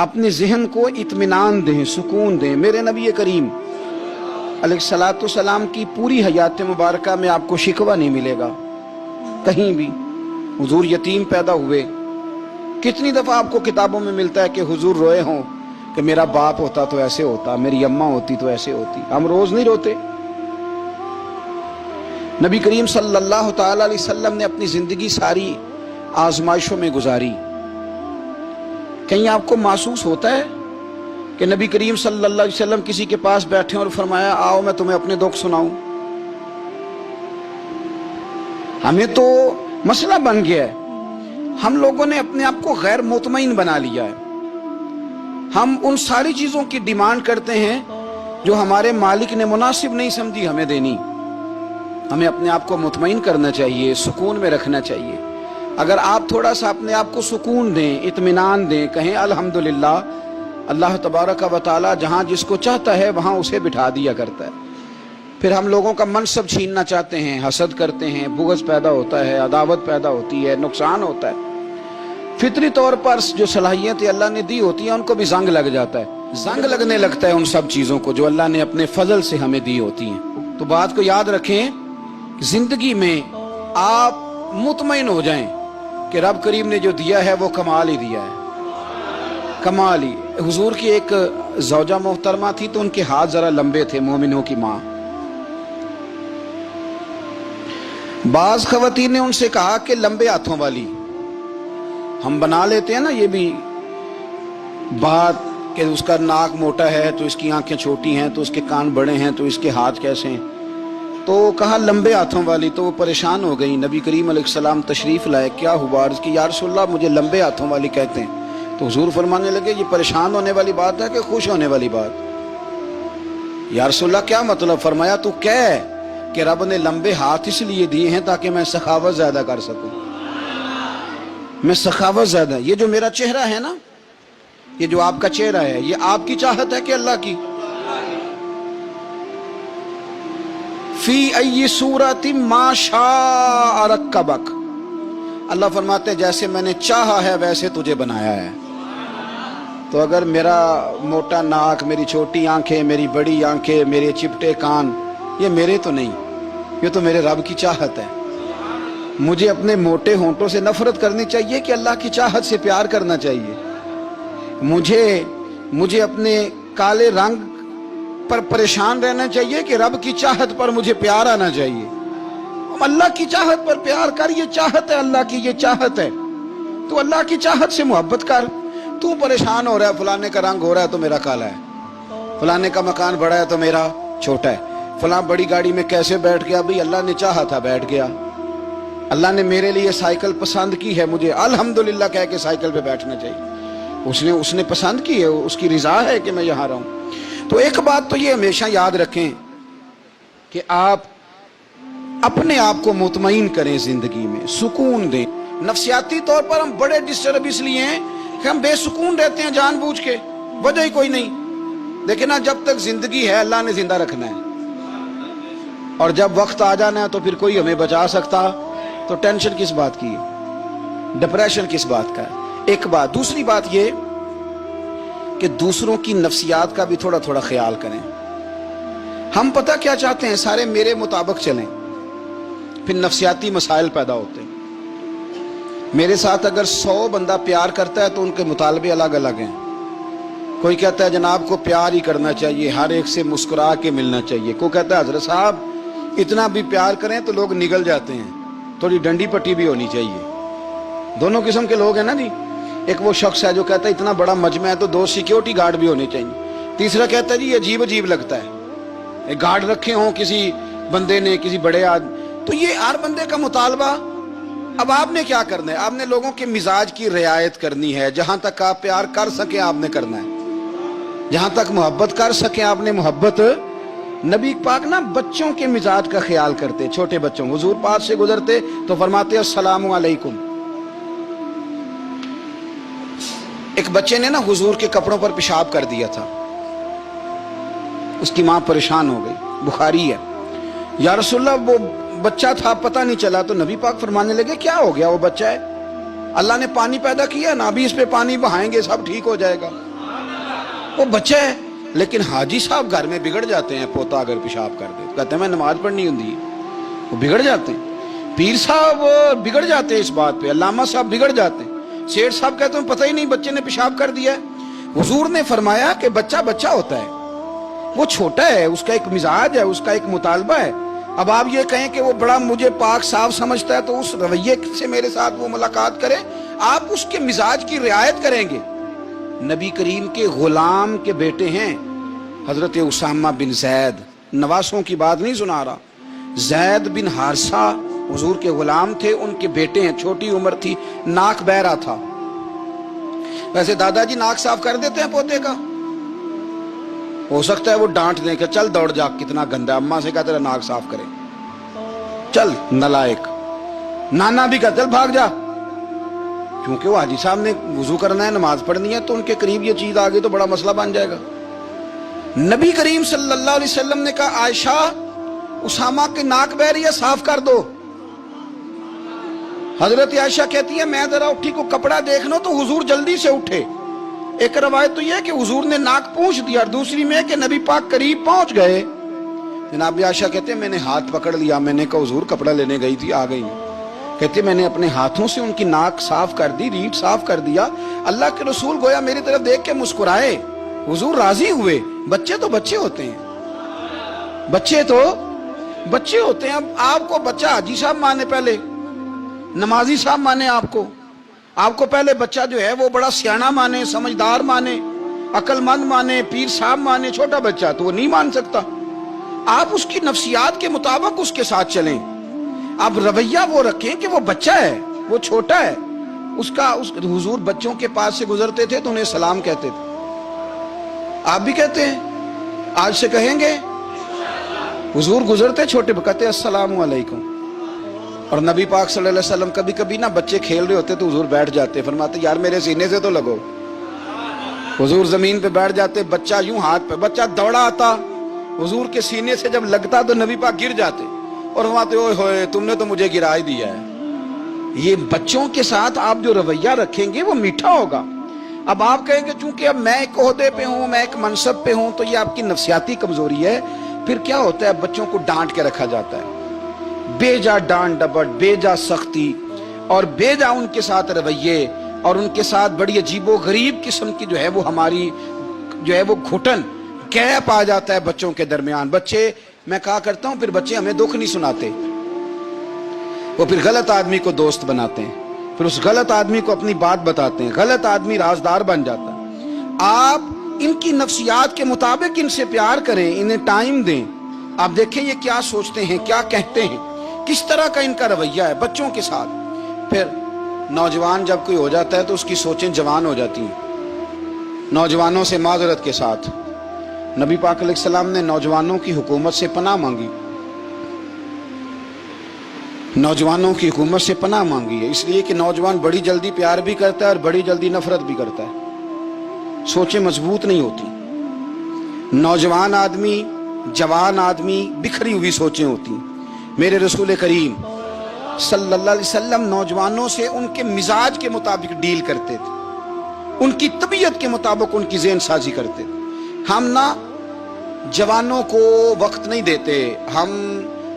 अपने जहन को इत्मीनान दें, सुकून दें। मेरे नबी करीम अलैहिस्सलातु सलाम की पूरी हयात मुबारका में आपको शिकवा नहीं मिलेगा कहीं भी। हुजूर यतीम पैदा हुए, कितनी दफा आपको किताबों में मिलता है कि हुजूर रोए हों कि मेरा बाप होता तो ऐसे होता, मेरी अम्मा होती तो ऐसे होती। हम रोज नहीं रोते। नबी करीम सल्लल्लाहु तआला अलैहि वसल्लम ने अपनी जिंदगी सारी आजमाइशों में गुजारी। कहीं आपको महसूस होता है कि नबी करीम सल्लल्लाहु अलैहि वसल्लम किसी के पास बैठे और फरमाया आओ मैं तुम्हें अपने दुख सुनाऊं? हमें तो मसला बन गया है, हम लोगों ने अपने आप को गैर मुतमईन बना लिया है। हम उन सारी चीजों की डिमांड करते हैं जो हमारे मालिक ने मुनासिब नहीं समझी हमें देनी। हमें अपने आप को मुतमईन करना चाहिए, सुकून में रखना चाहिए। अगर आप थोड़ा सा अपने आप को सुकून दें, इत्मीनान दें, कहें अल्हम्दुलिल्लाह, अल्लाह तबारक व तआला जहां जिसको चाहता है वहां उसे बिठा दिया करता है। फिर हम लोगों का मनसब छीनना चाहते हैं, हसद करते हैं, बुग़्ज़ पैदा होता है, अदावत पैदा होती है, नुकसान होता है। फितरी तौर पर जो सलाहियतें अल्लाह ने दी होती हैं उनको भी जंग लग जाता है, जंग लगने लगता है उन सब चीजों को जो अल्लाह ने अपने फजल से हमें दी होती हैं। तो बात को याद रखें, जिंदगी में आप मुतमईन हो जाएं कि रब करीम ने जो दिया है वो कमाल ही दिया है, कमाल ही। हुजूर की एक ज़ौजा मोहतरमा थी तो उनके हाथ जरा लंबे थे, मोमिनों की माँ। बाज खवातीन ने उनसे कहा कि लंबे हाथों वाली, हम बना लेते हैं ना ये भी बात कि उसका नाक मोटा है तो इसकी आंखें छोटी हैं, तो उसके कान बड़े हैं तो इसके हाथ कैसे हैं। तो कहा लंबे हाथों वाली, तो वो परेशान हो गई। नबी करीम अलैहिस्सलाम तशरीफ लाए, क्या हुआ? अर्ज़ की या रसूलल्लाह मुझे लंबे हाथों वाली कहते हैं। तो हुजूर फरमाने लगे ये परेशान होने वाली बात है कि खुश होने वाली बात? या रसूलल्लाह क्या मतलब? फरमाया तू कह कि रब ने लंबे हाथ इसलिए दिए हैं ताकि मैं सखावत ज्यादा कर सकूं, मैं सखावत ज्यादा। ये जो मेरा चेहरा है ना, ये जो आपका चेहरा है, ये आपकी चाहत है कि अल्लाह की? फी अय्यि सूरति मा शाअ रक्कबक। अल्लाह फरमाते हैं जैसे मैंने चाहा है वैसे तुझे बनाया है। तो अगर मेरा मोटा नाक, मेरी छोटी आंखें, मेरी बड़ी आंखें, मेरे चिपटे कान, ये मेरे तो नहीं, ये तो मेरे रब की चाहत है। मुझे अपने मोटे होंठों से नफरत करनी चाहिए कि अल्लाह की चाहत से प्यार करना चाहिए? मुझे अपने काले रंग पर परेशान रहना चाहिए कि रब की चाहत पर मुझे प्यार आना चाहिए? अल्लाह की चाहत पर प्यार कर, ये चाहत है अल्लाह की, ये चाहत है। तो अल्लाह की चाहत से मोहब्बत कर। तू परेशान हो रहा है, फलाने का रंग हो रहा है तो मेरा काला है, फलाने का मकान बड़ा है तो मेरा छोटा है, फलां बड़ी गाड़ी में कैसे बैठ गया? भाई अल्लाह ने चाहा था बैठ गया। अल्लाह ने मेरे लिए साइकिल पसंद की है, मुझे अल्हम्दुलिल्लाह कह के साइकिल पे बैठना चाहिए। उसने पसंद की है, उसकी रिजा है कि मैं यहाँ रहूं। तो एक बात तो ये हमेशा याद रखें कि आप अपने आप को मुतमईन करें, जिंदगी में सुकून दें। नफ्सियाती तौर पर हम बड़े डिस्टर्ब इसलिए हैं कि हम बेसुकून रहते हैं जानबूझ के, वजह ही कोई नहीं। देखिए ना, जब तक जिंदगी है अल्लाह ने जिंदा रखना है, और जब वक्त आ जाना है तो फिर कोई हमें बचा सकता, तो टेंशन किस बात की, डिप्रेशन किस बात का है? एक बात। दूसरी बात ये कि दूसरों की नफ्सियात का भी थोड़ा थोड़ा ख्याल करें। हम पता क्या चाहते हैं, सारे मेरे मुताबिक चलें, फिर नफ्सियाती मसाइल पैदा होते हैं। मेरे साथ अगर 100 बंदा प्यार करता है तो उनके मुतालबे अलग अलग हैं। कोई कहता है जनाब को प्यार ही करना चाहिए, हर एक से मुस्कुरा के मिलना चाहिए। कोई कहता है हजरत साहब इतना भी प्यार करें तो लोग निगल जाते हैं, थोड़ी डंडी पट्टी भी होनी चाहिए। दोनों किस्म के लोग हैं ना जी। एक वो शख्स है जो कहता है इतना बड़ा मजमा है तो 2 सिक्योरिटी गार्ड भी होने चाहिए। तीसरा कहता है जी अजीब अजीब लगता है, गार्ड रखे हों किसी बंदे ने, किसी बड़े आदमी। तो ये हर बंदे का मुतालबा। अब आपने क्या करना है? आपने लोगों के मिजाज की रियायत करनी है। जहां तक आप प्यार कर सके आपने करना है, जहां तक मोहब्बत कर सके आपने मोहब्बत। नबी पाक ना बच्चों के मिजाज का ख्याल करते, छोटे बच्चों। हुजूर पास से गुजरते तो फरमाते अस्सलामु अलैकुम। एक बच्चे ने ना हुजूर के कपड़ों पर पेशाब कर दिया था, उसकी मां परेशान हो गई, बुखारी है। या रसूलल्लाह वो बच्चा था पता नहीं चला, तो नबी पाक फरमाने लगे क्या हो गया, वो बच्चा है। اللہ نے پانی پیدا کیا نا، ابھی اس پہ پانی بہائیں گے سب ٹھیک ہو جائے گا. وہ بچہ ہے. لیکن حاجی صاحب گھر میں بگڑ جاتے ہیں، پوتا اگر پیشاب کر دے کہتے ہیں میں نماز پڑھنی ہوں، وہ بگڑ جاتے ہیں. پیر صاحب بگڑ جاتے ہیں اس بات پہ، علامہ صاحب بگڑ جاتے ہیں. سیٹھ صاحب کہتے ہیں پتہ ہی نہیں بچے نے پیشاب کر دیا ہے. حضور نے فرمایا کہ بچہ بچہ ہوتا ہے، وہ چھوٹا ہے، اس کا ایک مزاج ہے، اس کا ایک مطالبہ ہے. اب آپ یہ کہیں کہ وہ بڑا مجھے پاک صاف سمجھتا ہے تو اس رویے سے میرے ساتھ وہ ملاقات کرے. آپ اس کے مزاج کی رعایت کریں گے. نبی کریم کے غلام کے بیٹے ہیں حضرت اسامہ بن زید، نواسوں کی بات نہیں سنا رہا. زید بن حارثہ حضور کے غلام تھے، ان کے بیٹے ہیں. چھوٹی عمر تھی، ناک بہ رہا تھا. ویسے دادا جی ناک صاف کر دیتے ہیں پوتے کا؟ ہو سکتا ہے وہ ڈانٹ دیں کہ چل دوڑ جا کتنا گندا، اماں سے کہا تیرا ناک صاف کرے، چل نلائق. نانا بھی کہا چل بھاگ جا. کیونکہ وہ حاجی صاحب نے وضو کرنا ہے، نماز پڑھنی ہے، تو ان کے قریب یہ چیز آ گئی تو بڑا مسئلہ بن جائے گا. نبی کریم صلی اللہ علیہ وسلم نے کہا عائشہ اسامہ کے ناک بہ رہی ہے، صاف کر دو. حضرت عائشہ کہتی ہے میں ذرا اٹھی کو کپڑا دیکھنا تو حضور جلدی سے اٹھے. ایک روایت تو یہ ہے کہ حضور نے ناک پونچھ دیا، اور دوسری میں کہ نبی پاک قریب پہنچ گئے. جناب عائشہ کہتے ہیں میں نے ہاتھ پکڑ لیا، میں نے کہا حضور کپڑا لینے گئی تھی آ گئی. کہتے میں نے اپنے ہاتھوں سے ان کی ناک صاف کر دی، ریٹ صاف کر دیا. اللہ کے رسول گویا میری طرف دیکھ کے مسکرائے، حضور راضی ہوئے. بچے تو بچے ہوتے ہیں، بچے تو بچے ہوتے ہیں. اب آپ کو بچہ حاجی صاحب مانے، پہلے نمازی صاحب مانے، آپ کو پہلے بچہ جو ہے وہ بڑا سیاںہ مانے، سمجھدار مانے، عقل مند مانے، پیر صاحب مانے. چھوٹا بچہ تو وہ نہیں مان سکتا. آپ اس کی نفسیات کے مطابق اس کے ساتھ چلیں. اب رویہ وہ رکھیں کہ وہ بچہ ہے، وہ چھوٹا ہے. حضور بچوں کے پاس سے گزرتے تھے تو انہیں سلام کہتے تھے. آپ بھی کہتے ہیں؟ آج سے کہیں گے؟ حضور گزرتے چھوٹے کہتے السلام علیکم. اور نبی پاک صلی اللہ علیہ وسلم کبھی کبھی نا بچے کھیل رہے ہوتے تو حضور بیٹھ جاتے، فرماتے یار میرے سینے سے تو لگو. حضور زمین پہ بیٹھ جاتے، بچہ یوں ہاتھ پہ، بچہ دوڑا آتا، حضور کے سینے سے جب لگتا تو نبی پاک گر جاتے اور فرماتے اوئے ہوئے تم نے تو مجھے گرا ہی دیا ہے. یہ بچوں کے ساتھ آپ جو رویہ رکھیں گے وہ میٹھا ہوگا. اب آپ کہیں گے چونکہ اب میں ایک عہدے پہ ہوں، میں ایک منصب پہ ہوں، تو یہ آپ کی نفسیاتی کمزوری ہے. پھر کیا ہوتا ہے؟ بچوں کو ڈانٹ کے رکھا جاتا ہے، بے جا ڈانٹ ڈپٹ، بے جا سختی، اور بے جا ان کے ساتھ رویے، اور ان کے ساتھ بڑی عجیب و غریب قسم کی جو ہے وہ ہماری جو ہے وہ گھٹن گیپ آ جاتا ہے بچوں کے درمیان. بچے، میں کہا کرتا ہوں پھر بچے ہمیں دکھ نہیں سناتے، وہ پھر غلط آدمی کو دوست بناتے ہیں، پھر اس غلط آدمی کو اپنی بات بتاتے ہیں، غلط آدمی رازدار بن جاتا ہے. آپ ان کی نفسیات کے مطابق ان سے پیار کریں، انہیں ٹائم دیں. آپ دیکھیں یہ کیا سوچتے ہیں، کیا کہتے ہیں، کس طرح کا ان کا رویہ ہے بچوں کے ساتھ. پھر نوجوان جب کوئی ہو جاتا ہے تو اس کی سوچیں جوان ہو جاتی ہیں. نوجوانوں سے معذرت کے ساتھ نبی پاک علیہ السلام نے نوجوانوں کی حکومت سے پناہ مانگی، نوجوانوں کی حکومت سے پناہ مانگی ہے، اس لیے کہ نوجوان بڑی جلدی پیار بھی کرتا ہے اور بڑی جلدی نفرت بھی کرتا ہے. سوچیں مضبوط نہیں ہوتی. نوجوان آدمی، جوان آدمی، بکھری ہوئی سوچیں ہوتی ہیں. میرے رسول کریم صلی اللہ علیہ وسلم نوجوانوں سے ان کے مزاج کے مطابق ڈیل کرتے تھے، ان کی طبیعت کے مطابق ان کی ذہن سازی کرتے تھے. ہم نہ جوانوں کو وقت نہیں دیتے، ہم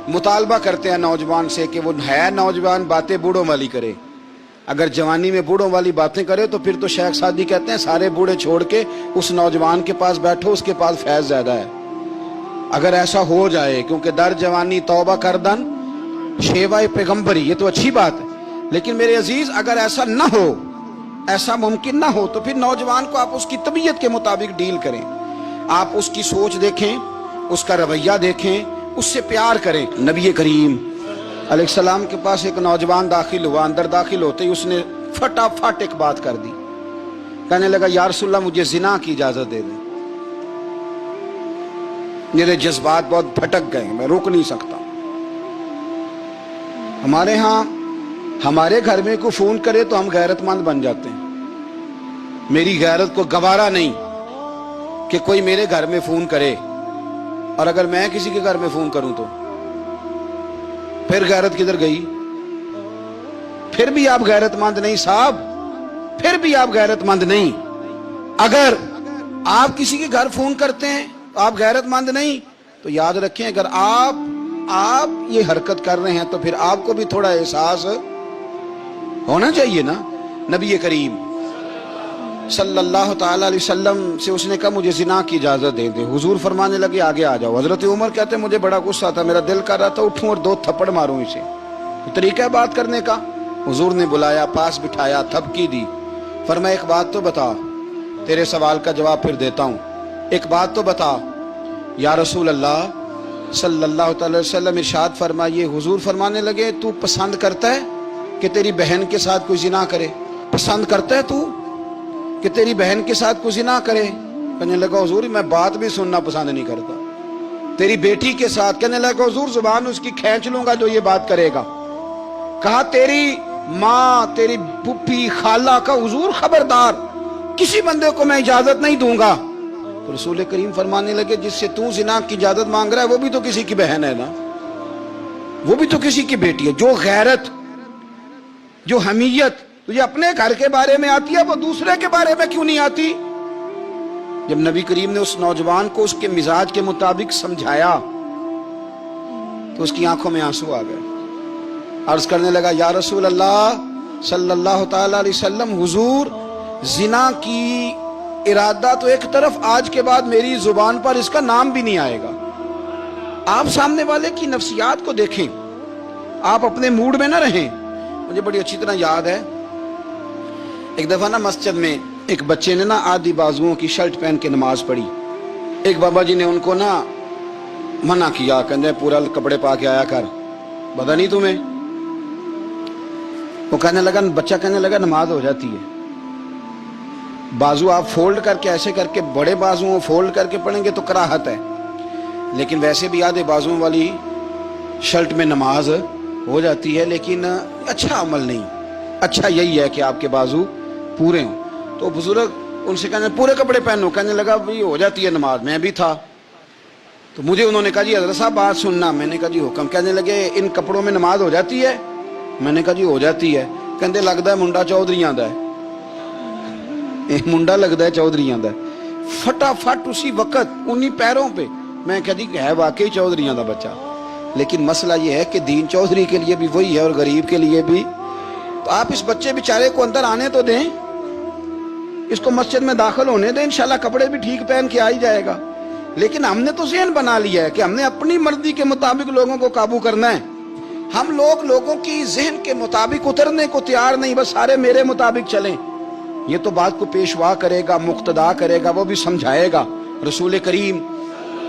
مطالبہ کرتے ہیں نوجوان سے کہ وہ ہے نوجوان، باتیں بوڑھوں والی کرے. اگر جوانی میں بوڑھوں والی باتیں کرے تو پھر تو شیخ سعدی کہتے ہیں سارے بوڑھے چھوڑ کے اس نوجوان کے پاس بیٹھو، اس کے پاس فیض زیادہ ہے. اگر ایسا ہو جائے، کیونکہ در جوانی توبہ کردن شیوہ پیغمبری، یہ تو اچھی بات ہے. لیکن میرے عزیز اگر ایسا نہ ہو، ایسا ممکن نہ ہو، تو پھر نوجوان کو آپ اس کی طبیعت کے مطابق ڈیل کریں. آپ اس کی سوچ دیکھیں، اس کا رویہ دیکھیں، اس سے پیار کریں. نبی کریم علیہ السلام کے پاس ایک نوجوان داخل ہوا، اندر داخل ہوتے ہی اس نے فٹافٹ ایک بات کر دی. کہنے لگا یا رسول اللہ مجھے زنا کی اجازت دے دیں، میرے جذبات بہت بھٹک گئے، میں روک نہیں سکتا. ہمارے ہاں ہمارے گھر میں کوئی فون کرے تو ہم غیرت مند بن جاتے ہیں. میری غیرت کو گوارا نہیں کہ کوئی میرے گھر میں فون کرے، اور اگر میں کسی کے گھر میں فون کروں تو پھر غیرت کدھر گئی؟ پھر بھی آپ غیرت مند نہیں صاحب، پھر بھی آپ غیرت مند نہیں۔ اگر آپ کسی کے گھر فون کرتے ہیں تو آپ غیرت مند نہیں، تو یاد رکھیں اگر آپ یہ حرکت کر رہے ہیں تو پھر آپ کو بھی تھوڑا احساس ہونا چاہیے نا۔ نبی کریم صلی اللہ تعالی علیہ وسلم سے اس نے کہا مجھے زنا کی اجازت دے دیں، حضور فرمانے لگے آگے آ جاؤ۔ حضرت عمر کہتے مجھے بڑا غصہ تھا، میرا دل کر رہا تھا اٹھوں اور 2 تھپڑ ماروں اسے۔ تو طریقہ ہے بات کرنے کا۔ حضور نے بلایا، پاس بٹھایا، تھپکی دی، فرمایا ایک بات تو بتا، تیرے سوال کا جواب پھر دیتا ہوں، ایک بات تو بتا۔ یا رسول اللہ صلی اللہ تعالی وسلم ارشاد فرمائیے۔ حضور فرمانے لگے تو پسند کرتا ہے کہ تیری بہن کے ساتھ کوئی زنا کرے؟ پسند کرتا ہے تو کہ تیری بہن کے ساتھ کوئی زنا کرے؟ کہنے لگا حضور میں بات بھی سننا پسند نہیں کرتا۔ تیری بیٹی کے ساتھ؟ کہنے لگا حضور زبان اس کی کھینچ لوں گا جو یہ بات کرے گا۔ کہا تیری ماں، تیری پھوپھی، خالہ کا؟ حضور خبردار کسی بندے کو میں اجازت نہیں دوں گا۔ تو رسول کریم فرمانے لگے جس سے تو زنا کی اجازت مانگ رہا ہے وہ بھی تو کسی کی بہن ہے نا، وہ بھی تو کسی کی بیٹی ہے۔ جو غیرت، جو حمیت تجھے اپنے گھر کے بارے میں آتی ہے وہ دوسرے کے بارے میں کیوں نہیں آتی؟ جب نبی کریم نے اس نوجوان کو اس کے مزاج کے مطابق سمجھایا تو اس کی آنکھوں میں آنسو آ گئے۔ عرض کرنے لگا یا رسول اللہ صلی اللہ تعالی علیہ وسلم، حضور زنا کی ارادہ تو ایک طرف، آج کے بعد میری زبان پر اس کا نام بھی نہیں آئے گا۔ آپ سامنے والے کی نفسیات کو دیکھیں، آپ اپنے موڈ میں نہ رہیں۔ مجھے بڑی اچھی طرح یاد ہے ایک دفعہ نا مسجد میں ایک بچے نے نا آدھی بازوؤں کی شرٹ پہن کے نماز پڑھی۔ ایک بابا جی نے ان کو نا منع کیا، کہنے پورا کپڑے پا کے آیا کر، پتہ نہیں تمہیں؟ وہ کہنے لگا، بچہ کہنے لگا نماز ہو جاتی ہے، بازو آپ فولڈ کر کے ایسے کر کے، بڑے بازو فولڈ کر کے پڑھیں گے تو کراہت ہے، لیکن ویسے بھی آدھے بازو والی شرٹ میں نماز ہو جاتی ہے، لیکن اچھا عمل نہیں، اچھا یہی ہے کہ آپ کے بازو پورے ہوں۔ تو بزرگ ان سے کہنے پورے کپڑے پہنو، کہنے لگا بھائی ہو جاتی ہے نماز، میں بھی تھا۔ تو مجھے انہوں نے کہا جی حضرت صاحب بات سننا، میں نے کہا جی حکم۔ کہنے لگے ان کپڑوں میں نماز ہو جاتی ہے؟ میں نے کہا جی ہو جاتی ہے۔ کہندے لگتا ہے منڈا چودھریاں دا ہے، منڈا لگتا ہے چودھریاں دا ہے۔ فٹافٹ اسی وقت انہی پیروں پہ میں کہا جی ہے واقعی چودھریاں دا بچہ، لیکن مسئلہ یہ ہے کہ دین چودھری کے لیے بھی وہی ہے اور غریب کے لیے بھی۔ تو آپ اس بچے بیچارے کو اندر آنے تو دیں، اس کو مسجد میں داخل ہونے دیں، انشاءاللہ کپڑے بھی ٹھیک پہن کے آ ہی جائے گا۔ لیکن ہم نے تو ذہن بنا لیا ہے کہ ہم نے اپنی مرضی کے مطابق لوگوں کو قابو کرنا ہے۔ ہم لوگوں کی ذہن کے مطابق اترنے کو تیار نہیں، بس سارے میرے مطابق چلیں۔ یہ تو بات کو پیشوا کرے گا، مقتدا کرے گا، وہ بھی سمجھائے گا۔ رسول کریم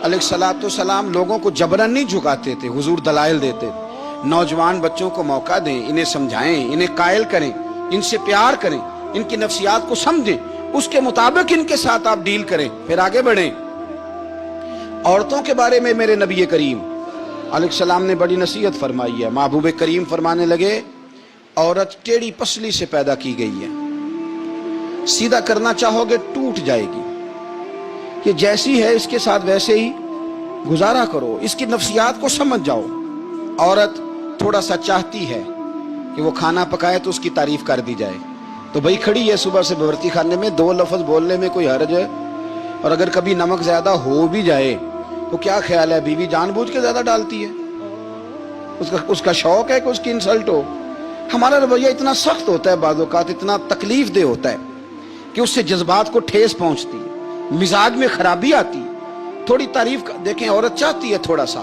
علیہ الصلوۃ والسلام لوگوں کو جبرن نہیں جھکاتے تھے، حضور دلائل دیتے تھے۔ نوجوان بچوں کو موقع دیں، انہیں سمجھائیں، انہیں قائل کریں، ان سے پیار کریں، ان کی نفسیات کو سمجھیں، اس کے مطابق ان کے ساتھ آپ ڈیل کریں، پھر آگے بڑھیں۔ عورتوں کے بارے میں میرے نبی کریم علیہ السلام نے بڑی نصیحت فرمائی ہے۔ محبوب کریم فرمانے لگے عورت ٹیڑھی پسلی سے پیدا کی گئی ہے، سیدھا کرنا چاہو گے ٹوٹ جائے گی، کہ جیسی ہے اس کے ساتھ ویسے ہی گزارا کرو، اس کی نفسیات کو سمجھ جاؤ۔ عورت تھوڑا سا چاہتی ہے کہ وہ کھانا پکائے تو اس کی تعریف کر دی جائے، تو بھائی کھڑی ہے صبح سے بورتی خانے میں، 2 لفظ بولنے میں کوئی حرج ہے؟ اور اگر کبھی نمک زیادہ ہو بھی جائے تو کیا خیال ہے بیوی جان بوجھ کے زیادہ ڈالتی ہے؟ اس کا شوق ہے کہ اس کی انسلٹ ہو؟ ہمارا رویہ اتنا سخت ہوتا ہے، بعض اوقات اتنا تکلیف دہ ہوتا ہے کہ اس سے جذبات کو ٹھیس پہنچتی ہے، مزاج میں خرابی آتی ہے۔ تھوڑی تعریف دیکھیں، عورت چاہتی ہے تھوڑا سا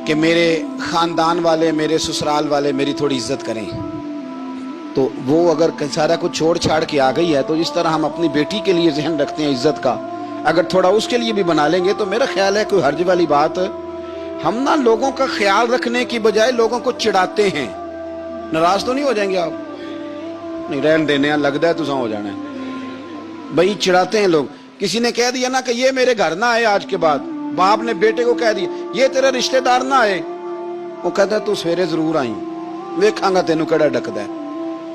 کہ میرے خاندان والے، میرے سسرال والے میری تھوڑی عزت کریں، تو وہ اگر سارا کچھ چھوڑ چھاڑ کے آ گئی ہے تو جس طرح ہم اپنی بیٹی کے لیے ذہن رکھتے ہیں عزت کا، اگر تھوڑا اس کے لیے بھی بنا لیں گے تو میرا خیال ہے کوئی حرج والی بات۔ ہم نا لوگوں کا خیال رکھنے کی بجائے لوگوں کو چڑھاتے ہیں۔ ناراض تو نہیں ہو جائیں گے آپ؟ نہیں، رہن دینے ہیں، لگتا ہے تو ہو جانا ہے بھائی، چڑھاتے ہیں لوگ۔ کسی نے کہہ دیا نا کہ یہ میرے گھر نہ آئے آج کے بعد، باپ نے بیٹے کو کہہ دیا یہ تیرے رشتہ دار نہ آئے، وہ کہتا ہے تو سویرے ضرور آئی، ویکھاں گا تینوں کیڑا ڈکدا ہے،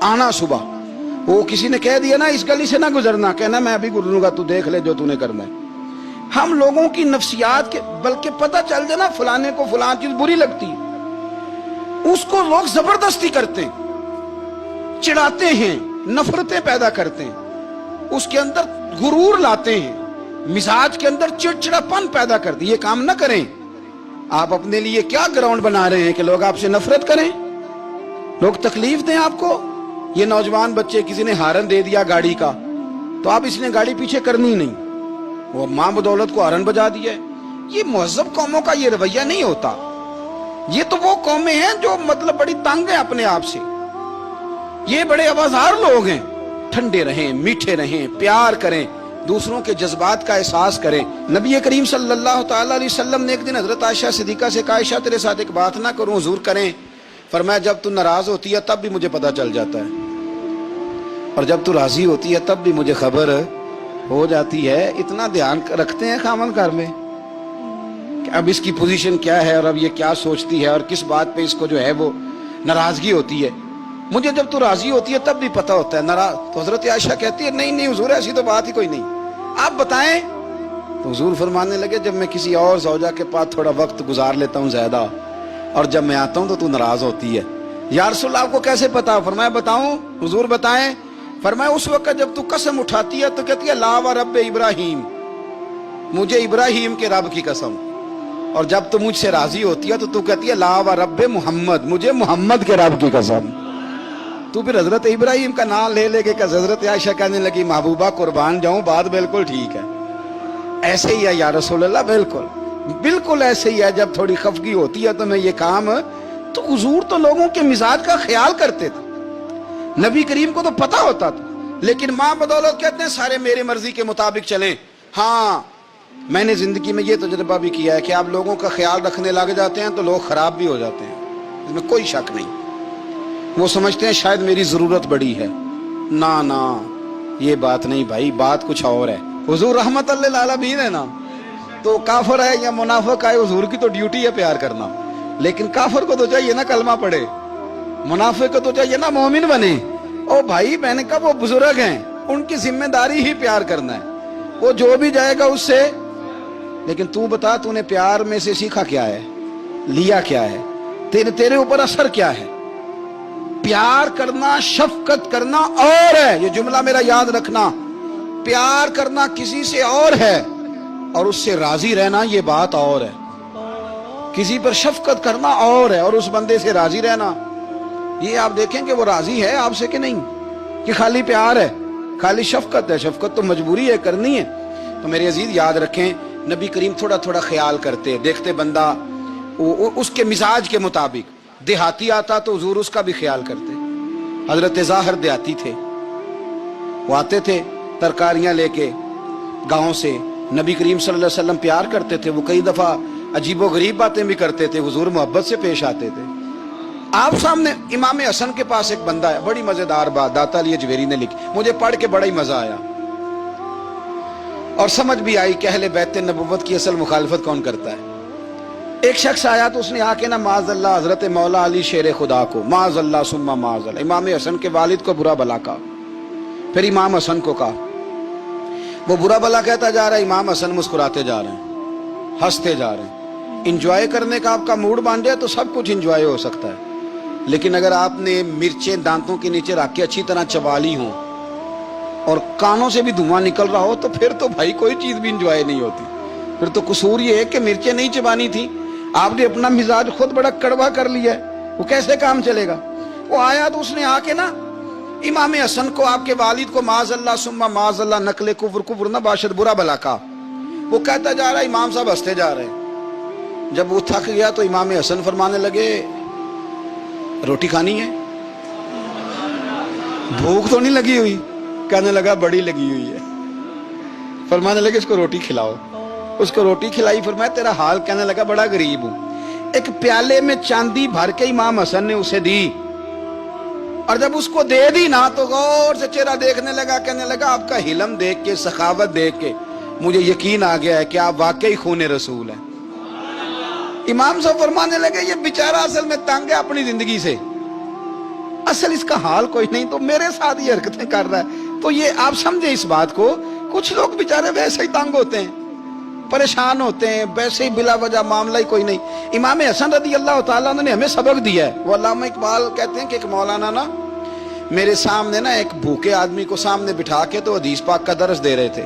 آنا صبح۔ وہ کسی نے کہہ دیا نا اس گلی سے نہ گزرنا، کہنا میں ابھی گزروں گا، تو دیکھ لے جو تو نے کرنا ہے۔ ہم لوگوں کی نفسیات کے، بلکہ پتہ چل جائے نا فلانے کو فلان چیز بری لگتی، اس کو لوگ زبردستی کرتے ہیں, چڑھاتے ہیں, نفرتیں پیدا کرتے ہیں, اس کے اندر غرور لاتے ہیں, مزاج کے اندر چڑچڑاپن پیدا کرتے ہیں. یہ کام نہ کریں. آپ اپنے لیے کیا گراؤنڈ بنا رہے ہیں کہ لوگ آپ سے نفرت کریں, لوگ تکلیف دیں آپ کو. یہ نوجوان بچے کسی نے ہارن دے دیا گاڑی کا, تو آپ اس نے گاڑی پیچھے کرنی نہیں, وہ ماں بدولت کو ہارن بجا دیا. یہ مہذب قوموں کا یہ رویہ نہیں ہوتا. یہ تو وہ قومیں ہیں جو مطلب بڑی تنگ ہیں اپنے آپ سے. یہ بڑے آوازار لوگ ہیں. ٹھنڈے رہیں, میٹھے رہیں, پیار کریں, دوسروں کے جذبات کا احساس کریں. نبی کریم صلی اللہ تعالی علیہ وسلم نے ایک دن حضرت عائشہ صدیقہ سے کہا, عائشہ تیرے ساتھ ایک بات نہ کروں, حضور کریں. فرمایا جب تو ناراض ہوتی ہے تب بھی مجھے پتہ چل جاتا ہے, اور جب تو راضی ہوتی ہے تب بھی مجھے خبر ہو جاتی ہے. اتنا دھیان رکھتے ہیں خامن گھر میں کہ اب اس کی پوزیشن کیا ہے, اور اب یہ کیا سوچتی ہے, اور کس بات پہ اس کو جو ہے وہ ناراضگی ہوتی ہے. مجھے جب تو راضی ہوتی ہے تب بھی پتہ ہوتا ہے. ناراض تو حضرت عائشہ کہتی ہے نہیں نہیں حضور ایسی تو بات ہی کوئی نہیں, آپ بتائیں. تو حضور فرمانے لگے جب میں کسی اور زوجہ کے پاس تھوڑا وقت گزار لیتا ہوں زیادہ, اور جب میں آتا ہوں تو ناراض ہوتی ہے. یا رسول اللہ آپ کو کیسے پتا؟ فرمایا بتاؤں حضور بتائیں. فرمایا اس وقت جب تو قسم اٹھاتی ہے تو کہتی ہے لا و رب ابراہیم, مجھے ابراہیم کے رب کی قسم. اور جب تو مجھ سے راضی ہوتی ہے تو کہتی ہے لا و رب محمد, مجھے محمد کے رب کی قسم. تو پھر حضرت ابراہیم کا نام لے لے کے حضرت عائشہ کہنے لگی محبوبہ قربان جاؤں, بات بالکل ٹھیک ہے. ایسے ہی ہے یا رسول اللہ, بالکل بالکل ایسے ہی ہے. جب تھوڑی خفگی ہوتی ہے تو میں یہ کام, تو حضور تو لوگوں کے مزاج کا خیال کرتے تھے. نبی کریم کو تو پتہ ہوتا تھا, لیکن ماں بدولت کہتے ہیں سارے میرے مرضی کے مطابق چلیں. ہاں میں نے زندگی میں یہ تجربہ بھی کیا ہے کہ آپ لوگوں کا خیال رکھنے لگ جاتے ہیں تو لوگ خراب بھی ہو جاتے ہیں, اس میں کوئی شک نہیں. وہ سمجھتے ہیں شاید میری ضرورت بڑی ہے. نا یہ بات نہیں بھائی, بات کچھ اور ہے. حضور رحمت للعالمین ہے نا, تو کافر ہے یا منافق ہے, حضور کی تو ڈیوٹی ہے پیار کرنا. لیکن کافر کو تو چاہیے نا کلمہ پڑھے, منافق کو تو چاہیے نا مومن بنے. او بھائی میں نے کہا وہ بزرگ ہیں, ان کی ذمہ داری ہی پیار کرنا ہے, وہ جو بھی جائے گا اس سے. لیکن تو بتا تو نے پیار میں سے سیکھا کیا ہے, لیا کیا ہے, تیرے اوپر اثر کیا ہے. پیار کرنا, شفقت کرنا اور ہے, یہ جملہ میرا یاد رکھنا. پیار کرنا کسی سے اور ہے, اور اس سے راضی رہنا یہ بات اور ہے. کسی پر شفقت کرنا اور ہے, اور اس بندے سے راضی رہنا یہ آپ دیکھیں کہ وہ راضی ہے آپ سے کہ نہیں, کہ خالی پیار ہے, خالی شفقت ہے. شفقت تو مجبوری ہے, کرنی ہے. تو میرے عزیز یاد رکھیں نبی کریم تھوڑا تھوڑا خیال کرتے, دیکھتے بندہ اس کے مزاج کے مطابق. دیہاتی آتا تو حضور اس کا بھی خیال کرتے. حضرت ظاہر دیہاتی تھے, وہ آتے تھے ترکاریاں لے کے گاؤں سے. نبی کریم صلی اللہ علیہ وسلم پیار کرتے تھے, وہ کئی دفعہ عجیب و غریب باتیں بھی کرتے تھے, حضور محبت سے پیش آتے تھے. آپ سامنے امام حسن کے پاس ایک بندہ ہے, بڑی مزیدار بات داتا علی اجویری نے لکھی, مجھے پڑھ کے بڑا ہی مزہ آیا اور سمجھ بھی آئی کہ اہل بیت نبوت کی اصل مخالفت کون کرتا ہے. ایک شخص آیا تو اس نے آ کے نا معاذ اللہ حضرت مولا علی شیر خدا کو, معاذ اللہ ثم معاذ اللہ, امام حسن کے والد کو برا بلا کہا. پھر امام حسن کو کہا, وہ برا بلا کہتا جا رہا ہے, امام حسن مسکراتے جا رہے ہیں, ہنستے جا رہے ہیں. انجوائے کرنے کا آپ کا موڈ بن جائے تو سب کچھ انجوائے ہو سکتا ہے, لیکن اگر آپ نے مرچیں دانتوں کے نیچے رکھ کے اچھی طرح چبا لی ہوں اور کانوں سے بھی دھواں نکل رہا ہو تو پھر تو بھائی کوئی چیز بھی انجوائے نہیں ہوتی. پھر تو قصور یہ ہے کہ مرچیں نہیں چبانی تھی, آپ نے اپنا مزاج خود بڑا کڑوا کر لیا ہے, وہ کیسے کام چلے گا. وہ آیا تو اس نے آ کے نا امام حسن کو, آپ کے والد کو معاذ اللہ ثم معاذ اللہ نقل کفر نہ باشد برا بلا کا. وہ کہتا جا رہا ہے, امام صاحب ہنستے جا رہے ہیں. جب وہ تھک گیا تو امام حسن فرمانے لگے روٹی کھانی ہے, بھوک تو نہیں لگی ہوئی؟ کہنے لگا بڑی لگی ہوئی ہے. فرمانے لگے اس کو روٹی کھلاؤ. اس کو روٹی کھلائی. فرمایا تیرا حال؟ کہنے لگا بڑا غریب ہوں. ایک پیالے میں چاندی بھر کے امام حسن نے اسے دی, اور جب اس کو دے دی نا تو غور سے چہرہ دیکھنے لگا, کہنے لگا آپ کا حلم دیکھ کے, سخاوت دیکھ کے مجھے یقین آ گیا ہے کہ آپ واقعی خون رسول ہیں. امام صاحب فرمانے لگے یہ بیچارہ اصل میں تنگ ہے اپنی زندگی سے, اصل اس کا حال کوئی نہیں, تو میرے ساتھ یہ حرکتیں کر رہا ہے. تو یہ آپ سمجھیں اس بات کو, کچھ لوگ بیچارے ویسے ہی تنگ ہوتے ہیں, परेशान होते हैं, वैसे ही बिला वजह मामला ही कोई नहीं। इमाम हसन रदी अल्लाह ताला ने हमें सबक दिया है। वो अल्लामा इकबाल कहते हैं कि एक मौलाना ना मेरे सामने ना एक भूखे आदमी को सामने बिठा के तो हदीस पाक का दर्स दे रहे थे।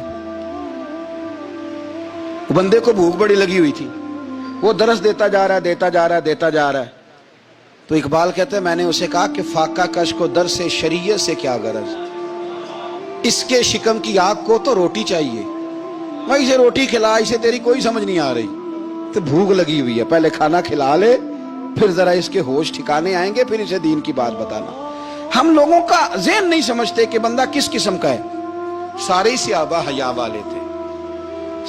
बंदे को भूख बड़ी लगी हुई थी, वो दर्स देता जा रहा है, देता जा रहा है, देता जा रहा है। तो इकबाल कहते हैं मैंने उसे कहा कि फाका कश को दर्स शरीयत से क्या गरज, इसके शिकम की आग को तो रोटी चाहिए, मैं इसे रोटी खिला, इसे तेरी कोई समझ नहीं आ रही, तो भूख लगी हुई है, पहले खाना खिला ले, फिर जरा इसके होश ठिकाने आएंगे, फिर इसे दीन की बात बताना। हम लोगों का ज़हन नहीं समझते कि बंदा किस किस्म का है। सारे ही सहाबा हया वाले थे,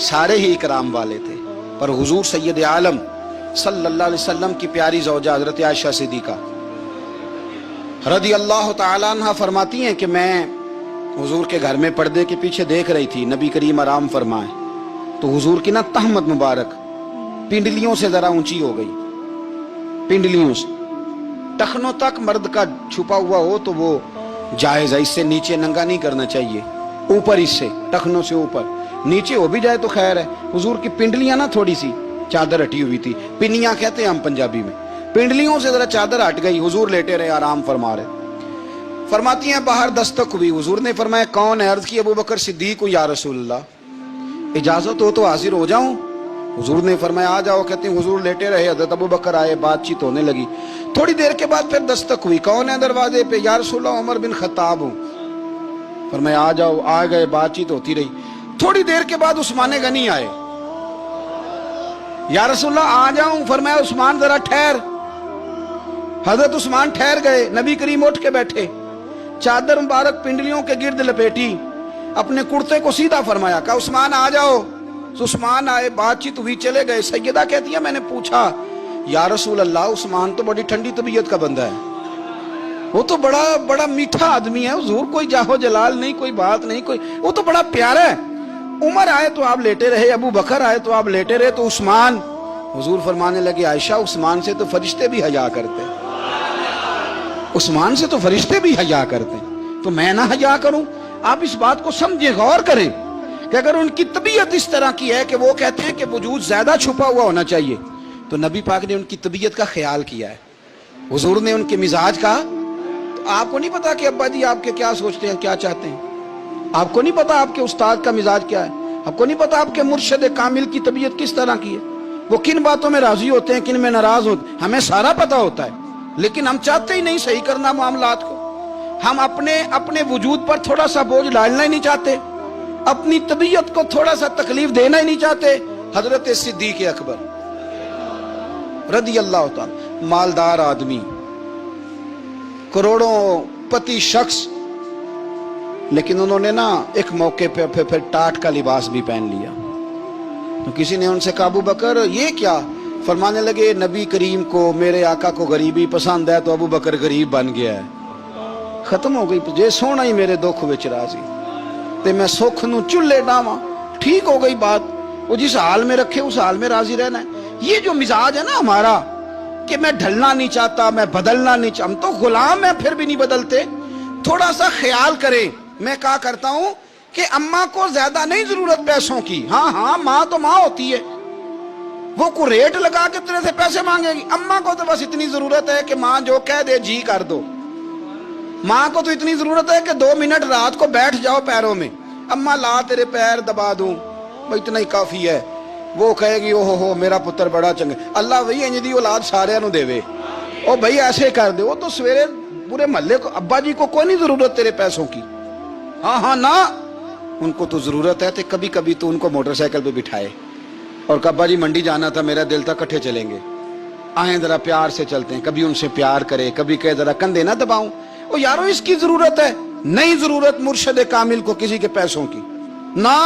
सारे ही इकराम वाले थे, पर हुजूर सैयद आलम सल्लल्लाहु अलैहि वसल्लम की प्यारी ज़ौजा हज़रत आयशा सिद्दीक़ा रदी अल्लाह ताला अन्हा फरमाती हैं कि मैं हुजूर के घर में पर्दे के पीछे देख रही थी, नबी करीम आराम फरमाए, तो हुजूर की ना तहमत मुबारक पिंडलियों से जरा ऊंची हो गई, पिंडलियों से टखनों तक मर्द का छुपा हुआ हो तो वो जायज है, इससे नीचे नंगा नहीं करना चाहिए, ऊपर इससे टखनों से ऊपर, नीचे हो भी जाए तो खैर है। हुजूर की पिंडलियां ना थोड़ी सी चादर हटी हुई थी, पिनियां कहते हैं हम पंजाबी में, पिंडलियों से जरा चादर हट गई, हुजूर लेटे रहे, आराम फरमा रहे। फरमाती हैं बाहर दस्तक हुई, हुजूर ने फरमाया कौन है? अर्ज की अबू बकर सिद्दीक को, या रसूलल्लाह इजाजत हो तो हाजिर हो जाऊं? हुजूर ने फरमाया आ जाओ। कहते हैं हुजूर लेटे रहे, हज़रत अबू बकर आए, बातचीत होने लगी। थोड़ी देर के बाद फिर दस्तक हुई, कौन है दरवाजे पे? या रसूलल्लाह उमर बिन खत्ताब हूं। फरमाया आ जाओ, आ गए, बातचीत होती रही। थोड़ी देर के बाद उस्मान गनी आए, या रसूलल्लाह आ जाऊं? फरमाया उस्मान जरा ठहर। हजरत उस्मान ठहर गए, नबी करीम उठ के बैठे, चादर मुबारक पिंडलियों के गिर्द लपेटी, अपने कुर्ते को सीधा फरमाया, कहा उस्मान आ जाओ। तो उस्मान आए, बातचीत हुई, चले गए। सैयदा कहती है मैंने पूछा या रसूल अल्लाह उस्मान तो बड़ी ठंडी तबीयत का बंदा है, वो तो बड़ा बड़ा मीठा आदमी है, हुजूर कोई जाहो जलाल नहीं, कोई बात नहीं, कोई, वो तो बड़ा प्यारा है। उमर आए तो आप लेटे रहे, अबू बकर आए तो आप लेटे रहे, तो उस्मान? हुजूर फरमाने लगे आयशा उस्मान से तो फरिश्ते भी हया करते, उस्मान से तो फरिश्ते भी हया करते, तो मैं ना हया करूं? आप इस बात को समझे, गौर करें कि अगर उनकी तबीयत इस तरह की है कि वो कहते हैं कि वजूद ज्यादा छुपा हुआ होना चाहिए, तो नबी पाक ने उनकी तबीयत का ख्याल किया है, हुजूर ने उनके मिजाज का। तो आपको नहीं पता कि अब्बा जी आपके क्या सोचते हैं, क्या चाहते हैं? आपको नहीं पता आपके उस्ताद का मिजाज क्या है? आपको नहीं पता आपके मुर्शिद कामिल की तबीयत किस तरह की है? वो किन बातों में राजी होते हैं, किन में नाराज होते, हमें सारा पता होता है, लेकिन हम चाहते ही नहीं सही करना मामलात को। हम अपने वजूद पर थोड़ा सा बोझ डालना ही नहीं चाहते, अपनी तबीयत को थोड़ा सा तकलीफ देना ही नहीं चाहते। हजरत सिद्दीक अकबर रदी अल्लाह ताला, मालदार आदमी, करोड़ों पति शख्स, लेकिन उन्होंने ना एक मौके पे फिर टाट का लिबास भी पहन लिया। तो किसी ने उनसे कहा अबू बकर ये क्या? फरमाने लगे नबी करीम को, मेरे आका को गरीबी पसंद है, तो अबू बकर गरीब बन गया है, खत्म हो गई। जे सोना ही मेरे दुख विच राजी, ते मैं सुख नू चुल्ले डावा, ठीक हो गई बात। वो जिस हाल में रखे उस हाल में राजी रहना है। ये जो मिजाज है ना हमारा कि मैं ढलना नहीं चाहता, मैं बदलना नहीं चाहता, हम तो गुलाम है फिर भी नहीं बदलते। थोड़ा सा ख्याल करें। मैं क्या करता हूं कि अम्मा को ज्यादा नहीं जरूरत पैसों की, हाँ हाँ माँ तो माँ होती है, वो को रेट लगा के तेरे से पैसे मांगेगी। अम्मा को तो बस इतनी जरूरत है कि माँ जो कह दे जी कर दो। माँ को तो इतनी जरूरत है कि 2 मिनट रात को बैठ जाओ पैरों में, अम्मा ला तेरे पैर दबा दूं, भाई इतना ही काफी है। वो कहेगी ओहो हो मेरा पुत्र बड़ा चंगा, अल्लाह वही इंज दी औलाद सारे नु देवे, ओ भाई ऐसे कर दे। वो तो सवेरे पूरे मोहल्ले को, अब्बा जी को कोई नहीं जरूरत तेरे पैसों की, हाँ हाँ ना, उनको तो जरूरत है। तो कभी कभी तो उनको मोटरसाइकिल पे बिठाए और अब्बा जी मंडी जाना था, मेरा दिल था इकट्ठे चलेंगे, आए जरा प्यार से चलते हैं। कभी उनसे प्यार करे, कभी कहे जरा कंधे ना दबाऊं। ओ यारो इसकी जरूरत है, नहीं जरूरत मुर्शिद कामिल को किसी के पैसों की ना।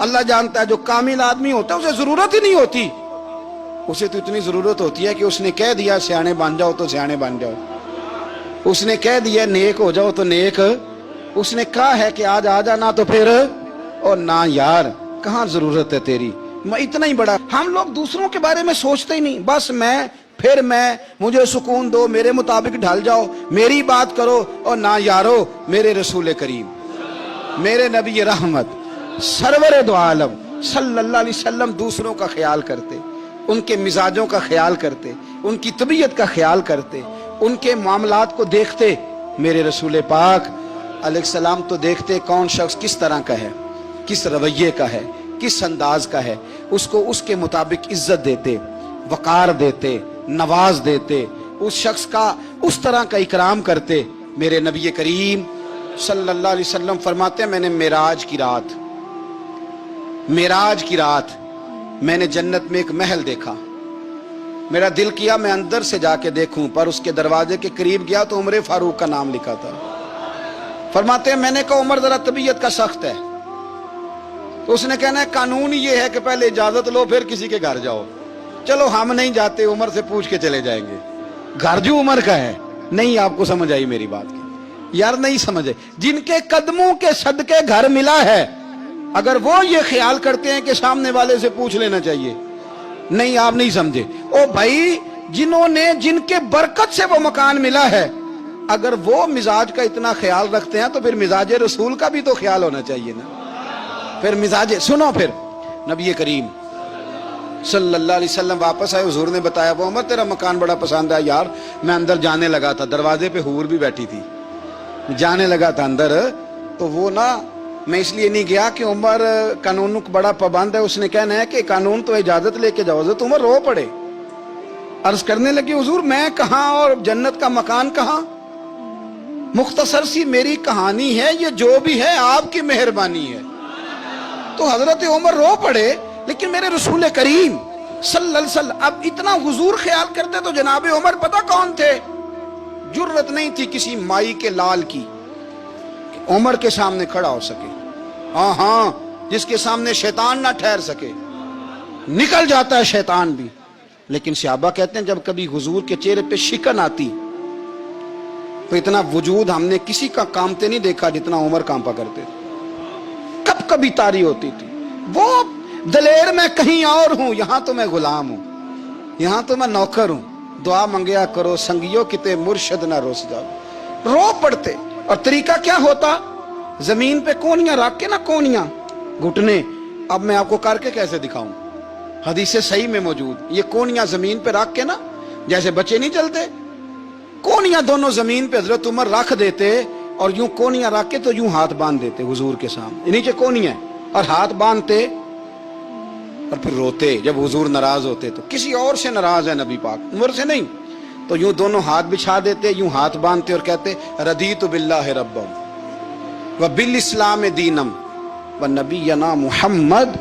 अल्लाह जानता है जो कामिल आदमी होता है उसे जरूरत ही नहीं होती, उसे तो इतनी जरूरत होती है कि उसने कह दिया सियाने बन जाओ तो सियाने बन जाओ, उसने कह दिया नेक हो जाओ तो नेक, उसने कहा है कि आज आ जाना तो फिर, और ना यार कहाँ जरूरत है तेरी, मैं इतना ही बड़ा। हम लोग दूसरों के बारे में सोचते ही नहीं, बस मैं, फिर मैं, मुझे सुकून दो, मेरे मुताबिक ढल जाओ, मेरी बात करो। और ना यारो मेरे रसूल करीम, मेरे नबी रहमत, सरवर दो आलम सल्लल्लाहु अलैहि वसल्लम दूसरों का ख्याल करते, उनके मिजाजों का ख्याल करते, उनकी तबीयत का ख्याल करते, उनके मामलात को देखते। मेरे रसूल पाक अलैहिस्सलाम तो देखते कौन शख्स किस तरह का है, किस रवैये का है, किस अंदाज का है, उसको उसके मुताबिक इज्जत देते, वकार देते, नवाज देते, उस शख्स का उस तरह का इकराम करते। मेरे नबी करीम सल्लल्लाहु अलैहि वसल्लम फरमाते हैं, मैंने मेराज की रात मैंने जन्नत में एक महल देखा। मेरा दिल किया मैं अंदर से जाके देखूं, पर उसके दरवाजे के करीब गया तो उमर फारूक का नाम लिखा था। फरमाते हैं मैंने कहा उमर जरा तबीयत का सख्त है, तो उसने कहना है कानून ये है कि पहले इजाजत लो फिर किसी के घर जाओ। चलो हम नहीं जाते, उमर से पूछ के चले जाएंगे। घर जो उमर का है, नहीं आपको समझ आई मेरी बात की यार, नहीं समझे। जिनके कदमों के सदके घर मिला है, अगर वो ये ख्याल करते हैं कि सामने वाले से पूछ लेना चाहिए, नहीं आप नहीं समझे। ओ भाई, जिन्होंने जिनके बरकत से वो मकान मिला है, अगर वो मिजाज का इतना ख्याल रखते हैं तो फिर मिजाज रसूल का भी तो ख्याल होना चाहिए ना। फिर मिजाज सुनो, फिर नबी करीम सल्लल्लाहु अलैहि वसल्लम वापस आए, हुजूर ने बताया वो उमर तेरा मकान बड़ा पसंद है यार। मैं अंदर जाने लगा था, दरवाजे पे हूर भी बैठी थी, जाने लगा था अंदर, तो वो ना मैं इसलिए नहीं गया कि उमर कानून को बड़ा पाबंद है। उसने कहना है कि कानून तो इजाजत लेके जाओ। तो उमर रो पड़े, अर्ज करने लगे हुजूर मैं कहां और जन्नत का मकान कहां। मुख्तसर सी मेरी कहानी है, ये जो भी है आपकी मेहरबानी है। तो हजरत उमर रो पड़े। लेकिन मेरे रसूल करीम सल्लल्लाहु अलैहि वसल्लम अब इतना हुजूर ख्याल करते तो जनाब उमर पता कौन थे? जुर्रत नहीं थी किसी माई के लाल की कि उमर के सामने खड़ा हो सके। हाँ, जिसके सामने शैतान ना ठहर सके, निकल जाता है शैतान भी। लेकिन सहाबा कहते हैं जब कभी हुजूर के चेहरे पे शिकन आती तो इतना वजूद हमने किसी का कांपते नहीं देखा जितना उमर कांपा करते थे। कब कभी तारी होती थी वो दलेर मैं कहीं और हूं, यहां तो मैं गुलाम हूं, यहां तो मैं नौकर हूं। दुआ मंगया करो संगियो किते मुर्शद ना रोस जाओ। रो पड़ते। और तरीका क्या होता? जमीन पे कोनियां रख के ना, कोनियां घुटने, अब मैं आपको करके कैसे दिखाऊं, हदीस सही में मौजूद। ये कोनियां जमीन पे रख के ना, जैसे बच्चे नहीं चलते, कोनियां दोनों जमीन पे हजरत उमर रख देते और यूं कोनियां रख के तो यूं हाथ बांध देते हुजूर के सामने, नीचे कोनियां और हाथ बांधते और फिर रोते। जब हुजूर नाराज होते तो किसी और से नाराज है नबी पाक, उमर से नहीं, तो यूं दोनों हाथ बिछा देते, यूं हाथ बांधते और कहते रदीतु बिल्लाहि रब्बम व बिल इस्लाम दीनम व नबीना मुहम्मद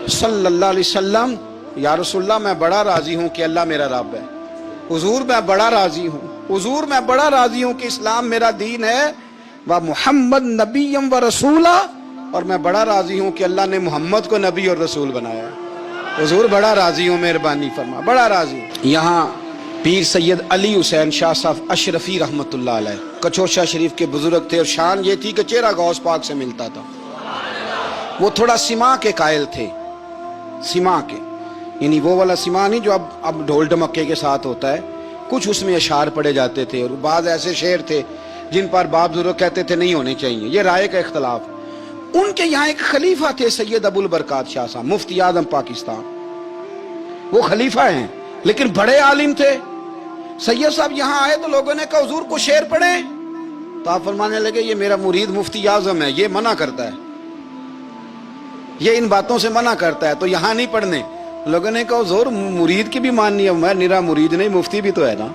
सल्लल्लाहु अलैहि वसल्लम। या रसूलल्लाह मैं बड़ा राजी हूं कि अल्लाह मेरा रब है। हुजूर मैं बड़ा राजी हूं, हुजूर मैं बड़ा राजी हूं कि इस्लाम मेरा दीन है। व मुहम्मद नबीयम व रसूला, और मैं बड़ा राजी हूं कि अल्लाह ने मोहम्मद को नबी और रसूल बनाया। हुजूर बड़ा राजी हूं, मेहरबानी फरमा, बड़ा राजी। यहाँ पीर सैयद अली हुसैन शाह साहब अशरफी रहमतुल्लाह अलैह कचौशा शरीफ के बुजुर्ग थे, और शान ये थी कि चेहरा गौस पाक से मिलता था। वो थोड़ा सिमा के कायल थे, सिमा के, यानी वो वाला सिमा नहीं जो अब ढोल ढमक्के के साथ होता है, कुछ उसमें अशार पड़े जाते थे। और बाद ऐसे शेर थे जिन पर बाप बुजुर्ग कहते थे नहीं होने चाहिए, ये राय का इख्तलाफ। उनके यहाँ एक खलीफा थे सैयद अबुल बरकात शाह साहब, मुफ्ती आजम पाकिस्तान। वो खलीफा हैं लेकिन बड़े आलिम थे। सैयद साहब यहाँ आए तो लोगों ने कहा हुजूर को शेर पढ़े, तो आप फरमाने लगे ये मेरा मुरीद मुफ्ती आजम है, ये मना करता है, ये इन बातों से मना करता है, तो यहाँ नहीं पढ़ने। लोगों ने कहा हुजूर मुरीद की भी माननी है। मैं निरा मुरीद नहीं, मुफ्ती भी तो है ना,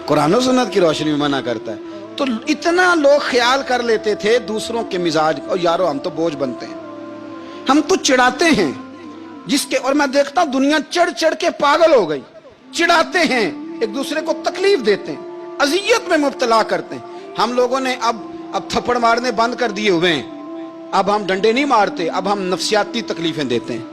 कुरान और सुन्नत की रोशनी में मना करता है। तो इतना लोग ख्याल कर लेते थे दूसरों के मिजाज, और यारो हम तो बोझ बनते हैं, हम तो चिढ़ाते हैं जिसके, और मैं देखता हूं दुनिया चढ़ चढ़ के पागल हो गई, चिढ़ाते हैं, एक दूसरे को तकलीफ देते हैं, अजियत में मुब्तला करते हैं। हम लोगों ने अब थप्पड़ मारने बंद कर दिए हुए हैं, अब हम डंडे नहीं मारते, अब हम नफ्सियाती तकलीफें देते हैं,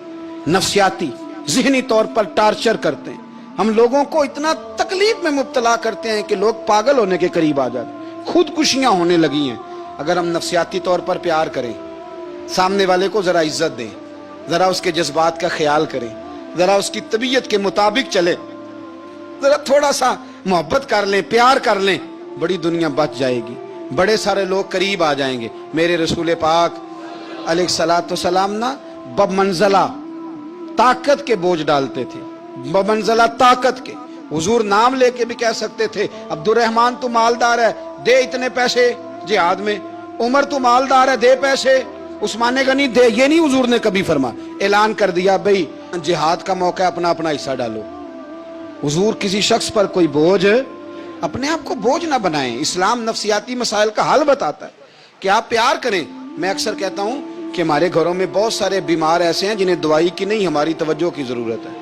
नफ्सियाती ज़हनी तौर पर टार्चर करते हैं। हम लोगों को इतना तकलीफ में मुब्तला करते हैं कि लोग पागल होने के करीब आ जाते, खुदकुशियां होने लगी हैं। अगर हम नफ्सियाती तौर पर प्यार करें, सामने वाले को जरा इज्जत दें, जरा उसके जज्बात का ख्याल करें, जरा उसकी तबीयत के मुताबिक चले, जरा थोड़ा सा मोहब्बत कर लें, प्यार कर लें, बड़ी दुनिया बच जाएगी, बड़े सारे लोग करीब आ जाएंगे। मेरे रसूल पाक अलैहिस्सलातु वस्सलाम ना बमंजला ताकत के बोझ डालते थे, बमंजला ताकत के। हुजूर नाम लेके भी कह सकते थे, अब्दुर्रहमान तू मालदार है, दे इतने पैसे जिहाद में। उमर तू मालदार है, दे पैसे। उस्मान गनी दे, ये नहीं हुजूर ने कभी फरमा। ऐलान कर दिया भाई जिहाद का मौका है, अपना अपना हिस्सा डालो। हुजूर किसी शख्स पर कोई बोझ, अपने आप को बोझ ना बनाएं। इस्लाम नफ्सियाती मसाइल का हल बताता है कि आप प्यार करें। मैं अक्सर कहता हूं कि हमारे घरों में बहुत सारे बीमार ऐसे हैं जिन्हें दवाई की नहीं, हमारी तवज्जो की जरूरत है।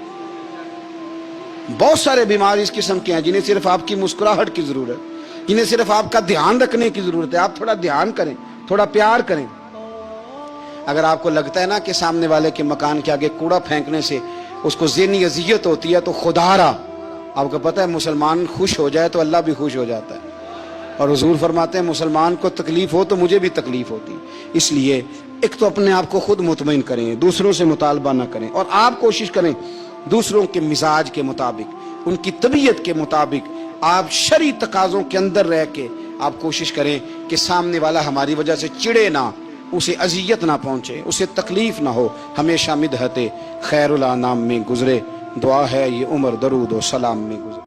बहुत सारे बीमार इस किस्म के हैं जिन्हें सिर्फ आपकी मुस्कुराहट की जरूरत है, जिन्हें सिर्फ आपका ध्यान रखने की जरूरत है। आप थोड़ा ध्यान करें, थोड़ा प्यार करें। अगर आपको लगता है ना कि सामने वाले के मकान के आगे कूड़ा फेंकने से उसको ज़हनी अजियत होती है, तो खुदारा, आपको पता है मुसलमान खुश हो जाए तो अल्लाह भी खुश हो जाता है। और हुजूर फरमाते हैं मुसलमान को तकलीफ हो तो मुझे भी तकलीफ होती। इसलिए एक तो अपने आप को खुद मुतमईन करें, दूसरों से मुतालबा ना करें, और आप कोशिश करें दूसरों के मिजाज के मुताबिक, उनकी तबीयत के मुताबिक, आप शरई तकाज़ों के अंदर रह के आप कोशिश करें कि सामने वाला हमारी वजह से चिड़े ना, उसे अजियत ना पहुंचे, उसे तकलीफ ना हो। हमेशा मिदहते खैरुल अनाम में गुजरे। दुआ है ये उम्र दरूद और सलाम में गुजरे।